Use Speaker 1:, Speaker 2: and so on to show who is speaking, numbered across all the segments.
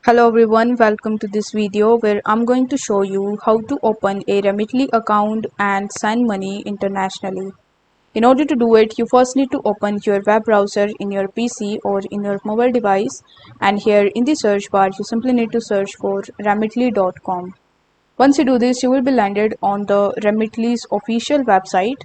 Speaker 1: Hello everyone, welcome to this video where I'm going to show you how to open a Remitly account and send money internationally. In order to do it, you first need to open your web browser in your PC or in your mobile device, and here in the search bar you simply need to search for remitly.com. Once you do this, you will be landed on the Remitly's official website.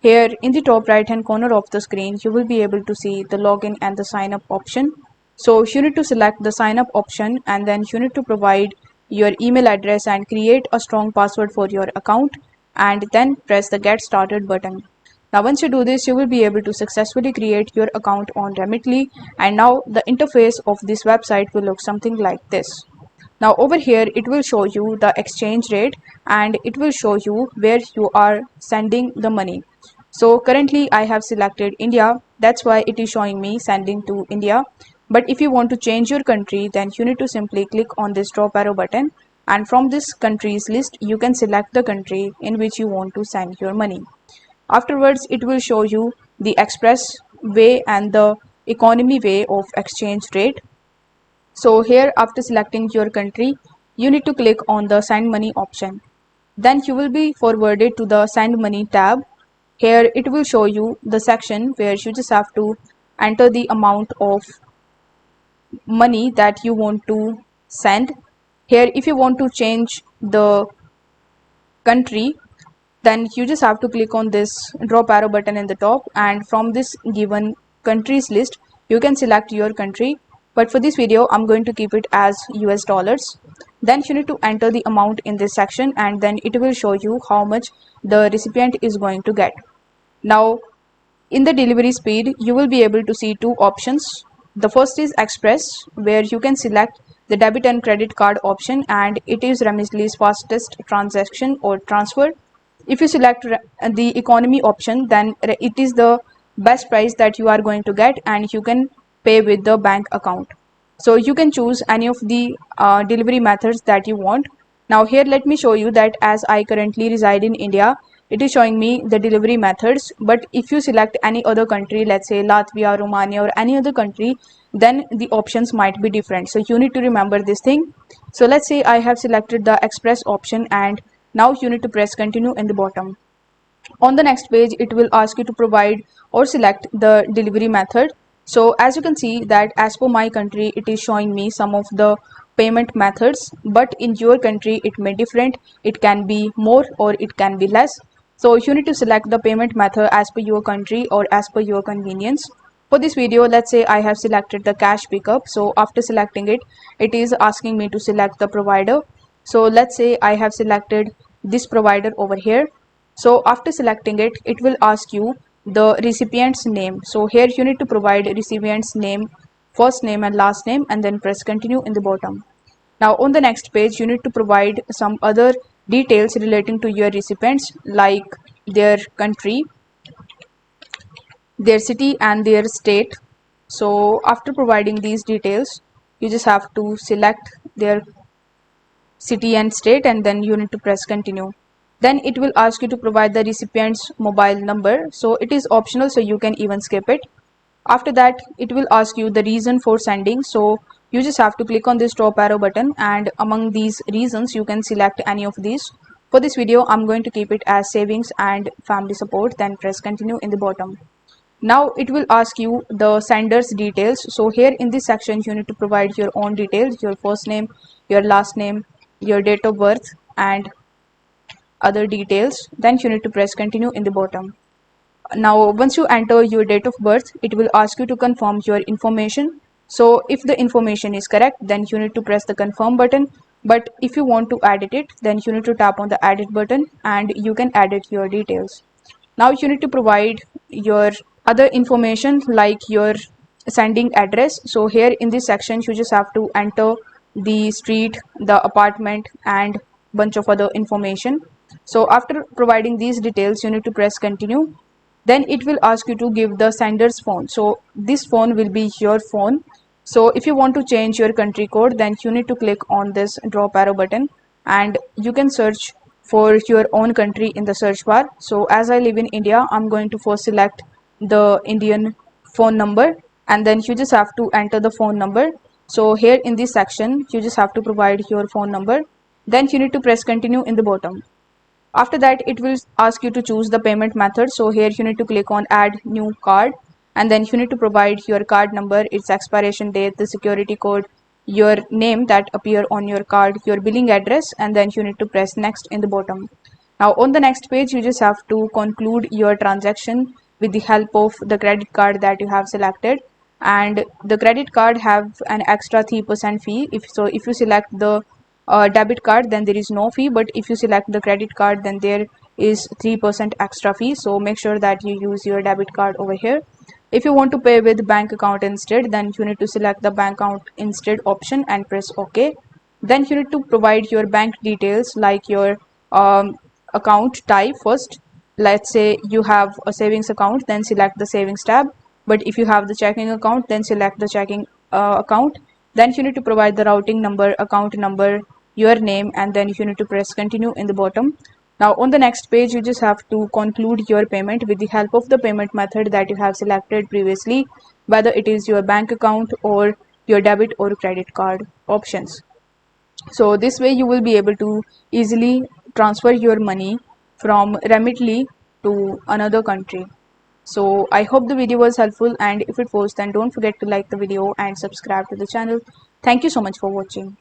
Speaker 1: Here in the top right hand corner of the screen, you will be able to see the login and the sign up option. So you need to select the sign up option and then you need to provide your email address and create a strong password for your account and then press the get started button. Now once you do this, you will be able to successfully create your account on Remitly, and now the interface of this website will look something like this. Now over here it will show you the exchange rate and it will show you where you are sending the money. So currently I have selected India, that's why it is showing me sending to India. But if you want to change your country, then you need to simply click on this drop arrow button, and from this countries list you can select the country in which you want to send your money. Afterwards it will show you the express way and the economy way of exchange rate. So here after selecting your country, you need to click on the send money option. Then you will be forwarded to the send money tab. Here it will show you the section where you just have to enter the amount of money that you want to send. Here if you want to change the country, then you just have to click on this drop arrow button in the top, and from this given countries list you can select your country, but for this video I'm going to keep it as US dollars. Then you need to enter the amount in this section and then it will show you how much the recipient is going to get. Now in the delivery speed you will be able to see two options. The first is express, where you can select the debit and credit card option, and it is Remitly's fastest transaction or transfer. If you select the economy option, then it is the best price that you are going to get and you can pay with the bank account. So you can choose any of the delivery methods that you want. Now here let me show you that as I currently reside in India, it is showing me the delivery methods, but if you select any other country, let's say Latvia, Romania or any other country, then the options might be different. So you need to remember this thing. So let's say I have selected the express option, and now you need to press continue in the bottom. On the next page it will ask you to provide or select the delivery method. So as you can see that as per my country it is showing me some of the payment methods, but in your country it may different, it can be more or it can be less. So you need to select the payment method as per your country or as per your convenience. For this video, let's say I have selected the cash pickup. So after selecting it, it is asking me to select the provider. So let's say I have selected this provider over here. So after selecting it, it will ask you the recipient's name. So here you need to provide recipient's name, first name and last name, and then press continue in the bottom. Now on the next page, you need to provide some other details relating to your recipients, like their country, their city and their state. So after providing these details, you just have to select their city and state and then you need to press continue. Then it will ask you to provide the recipient's mobile number. So it is optional, so you can even skip it. After that it will ask you the reason for sending. So you just have to click on this top arrow button, and among these reasons you can select any of these. For this video I'm going to keep it as savings and family support, then press continue in the bottom. Now it will ask you the sender's details. So here in this section you need to provide your own details, your first name, your last name, your date of birth and other details. Then you need to press continue in the bottom. Now once you enter your date of birth, it will ask you to confirm your information. So if the information is correct, then you need to press the confirm button, but if you want to edit it, then you need to tap on the edit button and you can edit your details. Now you need to provide your other information like your sending address. So here in this section you just have to enter the street, the apartment and bunch of other information. So after providing these details, you need to press continue. Then it will ask you to give the sender's phone. So this phone will be your phone. So if you want to change your country code, then you need to click on this drop arrow button and you can search for your own country in the search bar. So as I live in India, I'm going to first select the Indian phone number, and then you just have to enter the phone number. So here in this section, you just have to provide your phone number. Then you need to press continue in the bottom. After that, it will ask you to choose the payment method. So here you need to click on add new card, and then you need to provide your card number, its expiration date, the security code, your name that appear on your card, your billing address, and then you need to press next in the bottom. Now on the next page, you just have to conclude your transaction with the help of the credit card that you have selected. And the credit card have an extra 3% fee. If you select the debit card, then there is no fee, but if you select the credit card, then there is 3% extra fee. So make sure that you use your debit card over here. If you want to pay with bank account instead, then you need to select the bank account instead option and press OK. Then you need to provide your bank details, like your account type first. Let's say you have a savings account, then select the savings tab. But if you have the checking account, then select the checking account. Then you need to provide the routing number, account number, your name, and then you need to press continue in the bottom. Now on the next page, you just have to conclude your payment with the help of the payment method that you have selected previously, whether it is your bank account or your debit or credit card options. So this way you will be able to easily transfer your money from Remitly to another country. So I hope the video was helpful, and if it was, then don't forget to like the video and subscribe to the channel. Thank you so much for watching.